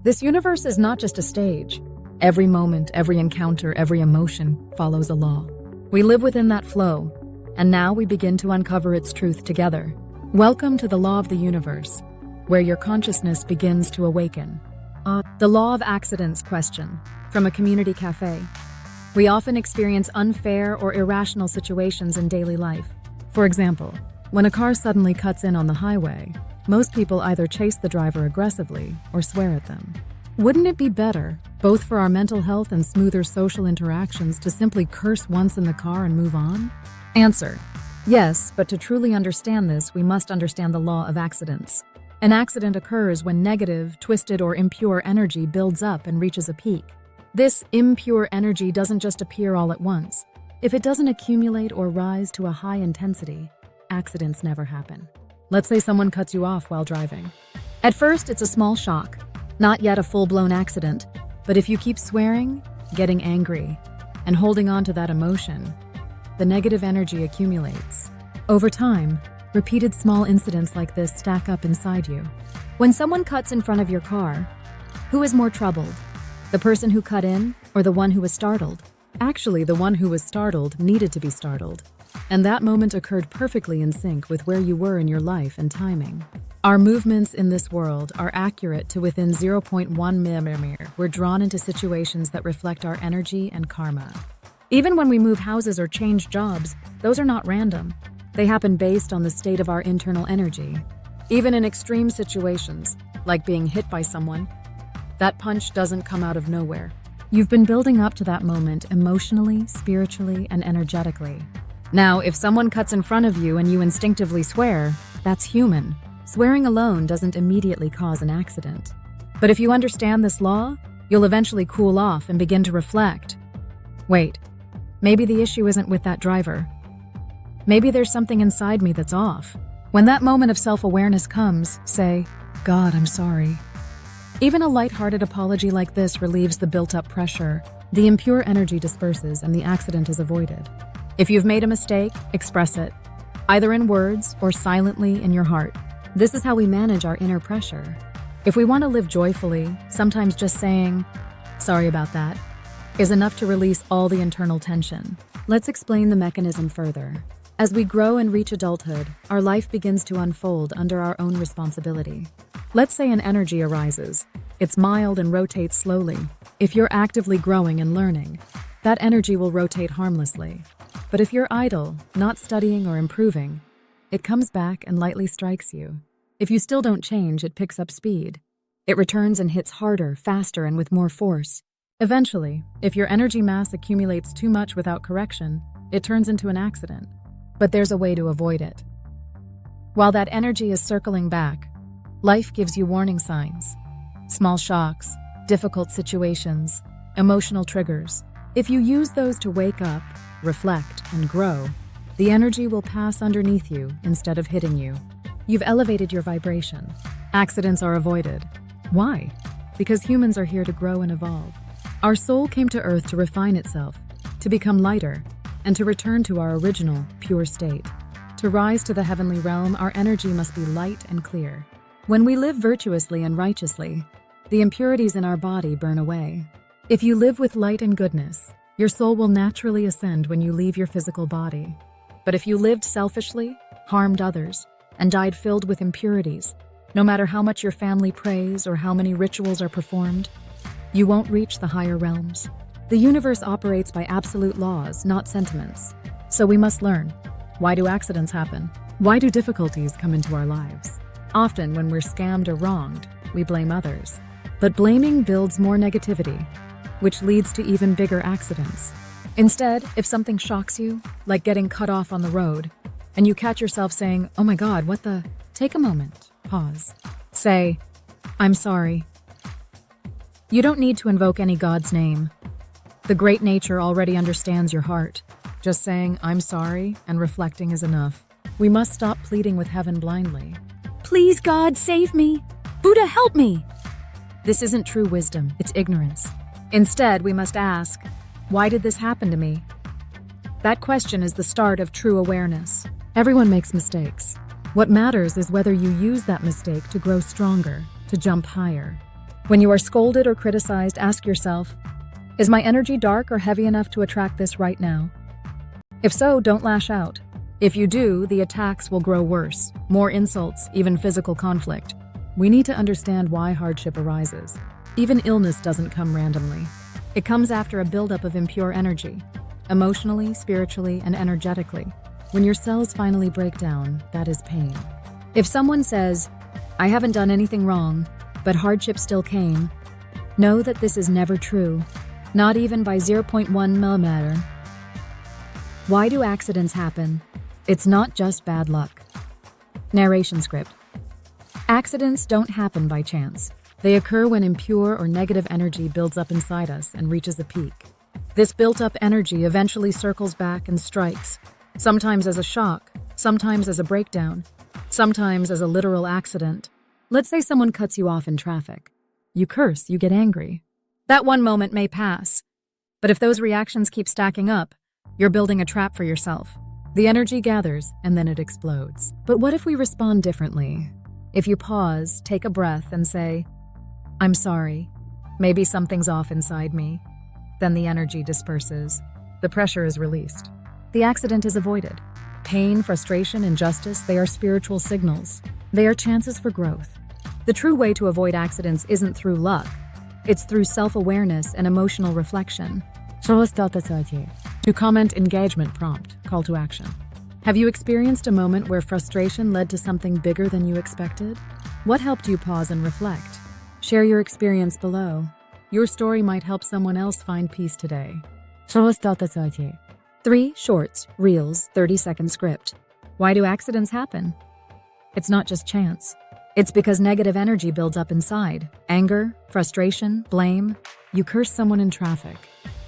This universe is not just a stage. Every moment, every encounter, every emotion follows a law. We live within that flow, and now we begin to uncover its truth together. Welcome to the law of the universe, where your consciousness begins to awaken. The law of accidents question, from a community cafe. We often experience unfair or irrational situations in daily life. For example, when a car suddenly cuts in on the highway, most people either chase the driver aggressively or swear at them. Wouldn't it be better, both for our mental health and smoother social interactions, to simply curse once in the car and move on? Answer: yes, but to truly understand this, we must understand the law of accidents. An accident occurs when negative, twisted, or impure energy builds up and reaches a peak. This impure energy doesn't just appear all at once. If it doesn't accumulate or rise to a high intensity, accidents never happen. Let's say someone cuts you off while driving. At first, it's a small shock, not yet a full-blown accident. But if you keep swearing, getting angry, and holding on to that emotion, the negative energy accumulates. Over time, repeated small incidents like this stack up inside you. When someone cuts in front of your car, who is more troubled? The person who cut in or the one who was startled? Actually, the one who was startled needed to be startled. And that moment occurred perfectly in sync with where you were in your life and timing. Our movements in this world are accurate to within 0.1 mm. We're drawn into situations that reflect our energy and karma. Even when we move houses or change jobs, those are not random. They happen based on the state of our internal energy. Even in extreme situations, like being hit by someone, that punch doesn't come out of nowhere. You've been building up to that moment emotionally, spiritually, and energetically. Now, if someone cuts in front of you and you instinctively swear, that's human. Swearing alone doesn't immediately cause an accident. But if you understand this law, you'll eventually cool off and begin to reflect. Wait, maybe the issue isn't with that driver. Maybe there's something inside me that's off. When that moment of self-awareness comes, say, "God, I'm sorry." Even a lighthearted apology like this relieves the built-up pressure. The impure energy disperses and the accident is avoided. If you've made a mistake, express it, either in words or silently in your heart. This is how we manage our inner pressure. If we want to live joyfully, sometimes just saying, "Sorry about that," is enough to release all the internal tension. Let's explain the mechanism further. As we grow and reach adulthood, our life begins to unfold under our own responsibility. Let's say an energy arises. It's mild and rotates slowly. If you're actively growing and learning, that energy will rotate harmlessly. But if you're idle, not studying or improving, it comes back and lightly strikes you. If you still don't change, it picks up speed. It returns and hits harder, faster, and with more force. Eventually, if your energy mass accumulates too much without correction, it turns into an accident. But there's a way to avoid it. While that energy is circling back, life gives you warning signs. Small shocks, difficult situations, emotional triggers. If you use those to wake up, reflect, and grow, the energy will pass underneath you instead of hitting you. You've elevated your vibration. Accidents are avoided. Why? Because humans are here to grow and evolve. Our soul came to Earth to refine itself, to become lighter, and to return to our original, pure state. To rise to the heavenly realm, our energy must be light and clear. When we live virtuously and righteously, the impurities in our body burn away. If you live with light and goodness, your soul will naturally ascend when you leave your physical body. But if you lived selfishly, harmed others, and died filled with impurities, no matter how much your family prays or how many rituals are performed, you won't reach the higher realms. The universe operates by absolute laws, not sentiments. So we must learn. Why do accidents happen? Why do difficulties come into our lives? Often when we're scammed or wronged, we blame others. But blaming builds more negativity, which leads to even bigger accidents. Instead, if something shocks you, like getting cut off on the road, and you catch yourself saying, "Oh my God, what the?" Take a moment, pause. Say, "I'm sorry." You don't need to invoke any God's name. The great nature already understands your heart. Just saying, "I'm sorry," and reflecting is enough. We must stop pleading with heaven blindly. "Please, God, save me. Buddha, help me." This isn't true wisdom, it's ignorance. Instead, we must ask, why did this happen to me? That question is the start of true awareness. Everyone makes mistakes. What matters is whether you use that mistake to grow stronger, to jump higher. When you are scolded or criticized, ask yourself, is my energy dark or heavy enough to attract this right now? If so, don't lash out. If you do, the attacks will grow worse, more insults, even physical conflict. We need to understand why hardship arises. Even illness doesn't come randomly. It comes after a buildup of impure energy, emotionally, spiritually, and energetically. When your cells finally break down, that is pain. If someone says, I haven't done anything wrong, but hardship still came, know that this is never true, not even by 0.1 millimeter. Why do accidents happen? It's not just bad luck. Narration script. Accidents don't happen by chance. They occur when impure or negative energy builds up inside us and reaches a peak. This built-up energy eventually circles back and strikes, sometimes as a shock, sometimes as a breakdown, sometimes as a literal accident. Let's say someone cuts you off in traffic. You curse, you get angry. That one moment may pass, but if those reactions keep stacking up, you're building a trap for yourself. The energy gathers, and then it explodes. But what if we respond differently? If you pause, take a breath, and say, I'm sorry. Maybe something's off inside me. Then the energy disperses. The pressure is released. The accident is avoided. Pain, frustration, injustice, they are spiritual signals. They are chances for growth. The true way to avoid accidents isn't through luck. It's through self-awareness and emotional reflection. To comment, engagement prompt, call to action. Have you experienced a moment where frustration led to something bigger than you expected? What helped you pause and reflect? Share your experience below. Your story might help someone else find peace today. 3 shorts, reels, 30-second script. Why do accidents happen? It's not just chance. It's because negative energy builds up inside. Anger, frustration, blame. You curse someone in traffic.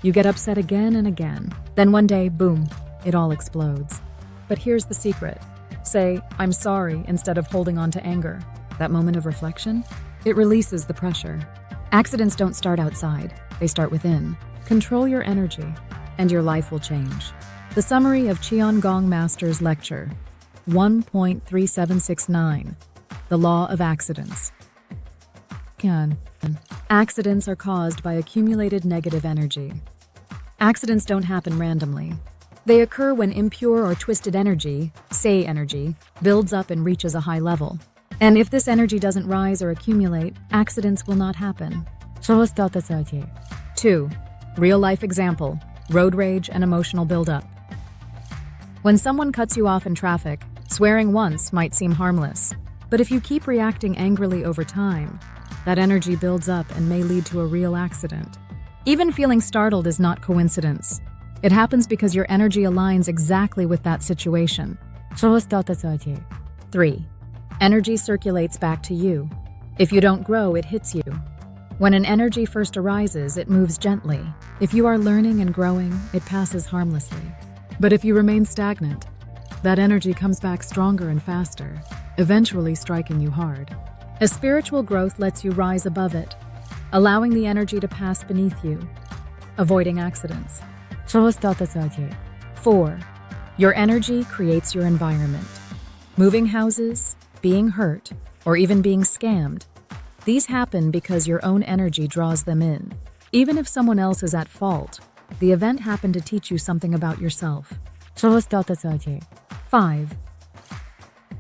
You get upset again and again. Then one day, boom, it all explodes. But here's the secret. Say, I'm sorry, instead of holding on to anger. That moment of reflection, it releases the pressure. Accidents don't start outside. They start within. Control your energy, and your life will change. The summary of CHEON GONG Master's Lecture 1.3769. The Law of Accidents. Accidents are caused by accumulated negative energy. Accidents don't happen randomly. They occur when impure or twisted energy, say energy, builds up and reaches a high level. And if this energy doesn't rise or accumulate, accidents will not happen. 2. Real-life example, road rage and emotional buildup. When someone cuts you off in traffic, swearing once might seem harmless. But if you keep reacting angrily over time, that energy builds up and may lead to a real accident. Even feeling startled is not coincidence. It happens because your energy aligns exactly with that situation. 3. Energy circulates back to you. If you don't grow, it hits you. When an energy first arises, it moves gently. If you are learning and growing, it passes harmlessly. But if you remain stagnant, that energy comes back stronger and faster, eventually striking you hard. A spiritual growth lets you rise above it, allowing the energy to pass beneath you, avoiding accidents. 4. Your energy creates your environment. Moving houses, being hurt, or even being scammed. These happen because your own energy draws them in. Even if someone else is at fault, the event happened to teach you something about yourself. 5.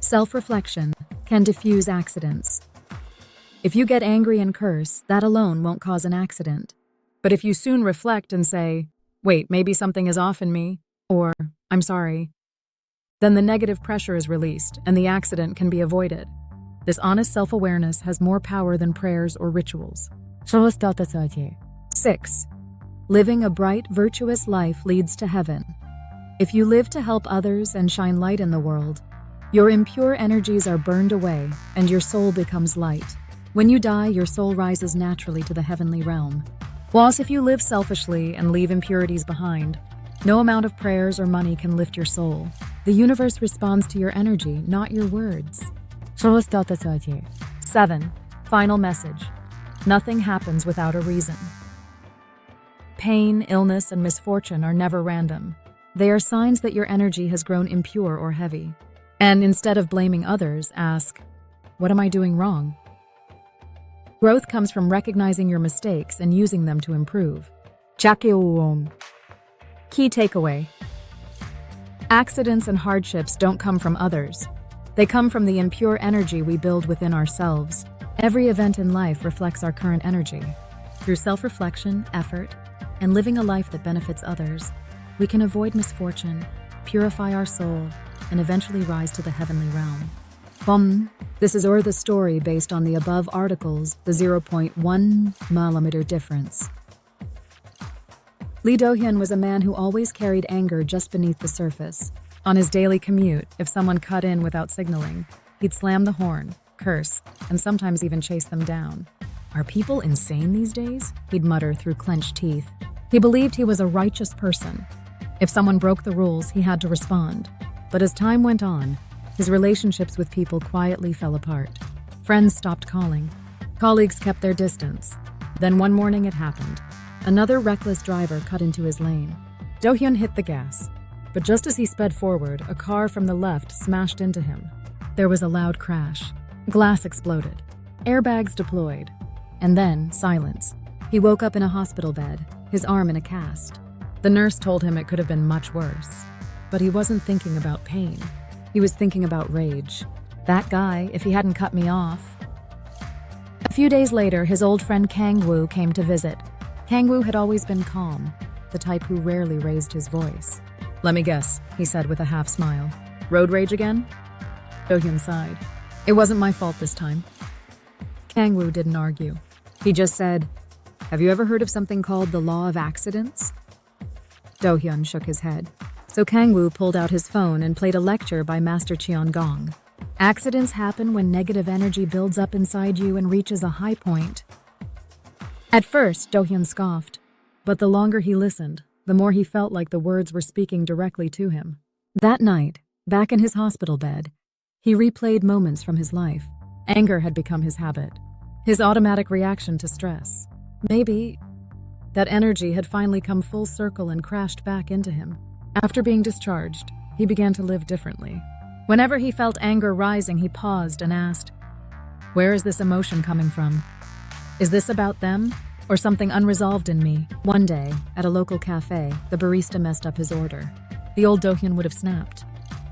Self-reflection can diffuse accidents. If you get angry and curse, that alone won't cause an accident. But if you soon reflect and say, wait, maybe something is off in me, or I'm sorry, then the negative pressure is released and the accident can be avoided. This honest self-awareness has more power than prayers or rituals. 6. Living a bright, virtuous life leads to heaven. If you live to help others and shine light in the world, your impure energies are burned away and your soul becomes light. When you die, your soul rises naturally to the heavenly realm. Whilst if you live selfishly and leave impurities behind, no amount of prayers or money can lift your soul. The universe responds to your energy, not your words. 7. Final message. Nothing happens without a reason. Pain, illness, and misfortune are never random. They are signs that your energy has grown impure or heavy. And instead of blaming others, ask, what am I doing wrong? Growth comes from recognizing your mistakes and using them to improve. CHEON. Key takeaway. Accidents and hardships don't come from others. They come from the impure energy we build within ourselves. Every event in life reflects our current energy. Through self-reflection, effort, and living a life that benefits others, we can avoid misfortune, purify our soul, and eventually rise to the heavenly realm. This is the story based on the above articles, the 0.1 millimeter difference. Lee Do-hyun was a man who always carried anger just beneath the surface. On his daily commute, if someone cut in without signaling, he'd slam the horn, curse, and sometimes even chase them down. Are people insane these days? He'd mutter through clenched teeth. He believed he was a righteous person. If someone broke the rules, he had to respond. But as time went on, his relationships with people quietly fell apart. Friends stopped calling. Colleagues kept their distance. Then one morning it happened. Another reckless driver cut into his lane. Do-hyun hit the gas. But just as he sped forward, a car from the left smashed into him. There was a loud crash. Glass exploded. Airbags deployed. And then, silence. He woke up in a hospital bed, his arm in a cast. The nurse told him it could have been much worse. But he wasn't thinking about pain. He was thinking about rage. That guy, if he hadn't cut me off. A few days later, his old friend Kang-woo came to visit. Kang-woo had always been calm, the type who rarely raised his voice. "Let me guess," he said with a half smile. "Road rage again?" Do-hyun sighed. "It wasn't my fault this time." Kang-woo didn't argue. He just said, "Have you ever heard of something called the law of accidents?" Do-hyun shook his head. So Kang-woo pulled out his phone and played a lecture by Master CHEON GONG. Accidents happen when negative energy builds up inside you and reaches a high point. At first, Do-hyun scoffed, but the longer he listened, the more he felt like the words were speaking directly to him. That night, back in his hospital bed, he replayed moments from his life. Anger had become his habit, his automatic reaction to stress. Maybe that energy had finally come full circle and crashed back into him. After being discharged, he began to live differently. Whenever he felt anger rising, he paused and asked, "Where is this emotion coming from? Is this about them or something unresolved in me?" One day, at a local cafe, the barista messed up his order. The old Do-hyun would have snapped.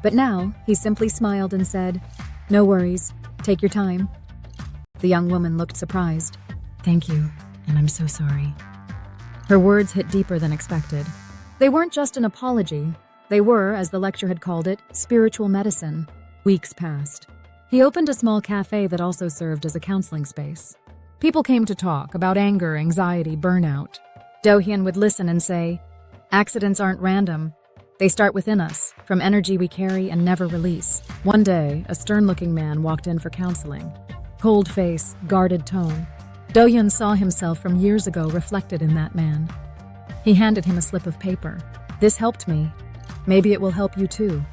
But now, he simply smiled and said, "No worries, take your time." The young woman looked surprised. "Thank you, and I'm so sorry." Her words hit deeper than expected. They weren't just an apology. They were, as the lecture had called it, spiritual medicine. Weeks passed. He opened a small cafe that also served as a counseling space. People came to talk about anger, anxiety, burnout. Do-hyun would listen and say, "Accidents aren't random. They start within us, from energy we carry and never release." One day, a stern-looking man walked in for counseling. Cold face, guarded tone. Do-hyun saw himself from years ago reflected in that man. He handed him a slip of paper. "This helped me. Maybe it will help you too."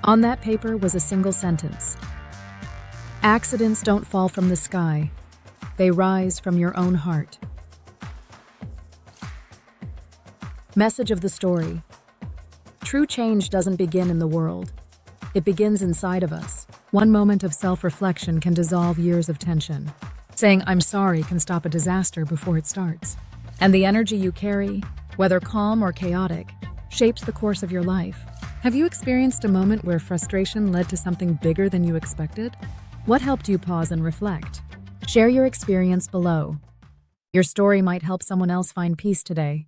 On that paper was a single sentence. "Accidents don't fall from the sky. They rise from your own heart." Message of the story. True change doesn't begin in the world. It begins inside of us. One moment of self-reflection can dissolve years of tension. Saying "I'm sorry" can stop a disaster before it starts. And the energy you carry, whether calm or chaotic, shapes the course of your life. Have you experienced a moment where frustration led to something bigger than you expected? What helped you pause and reflect? Share your experience below. Your story might help someone else find peace today.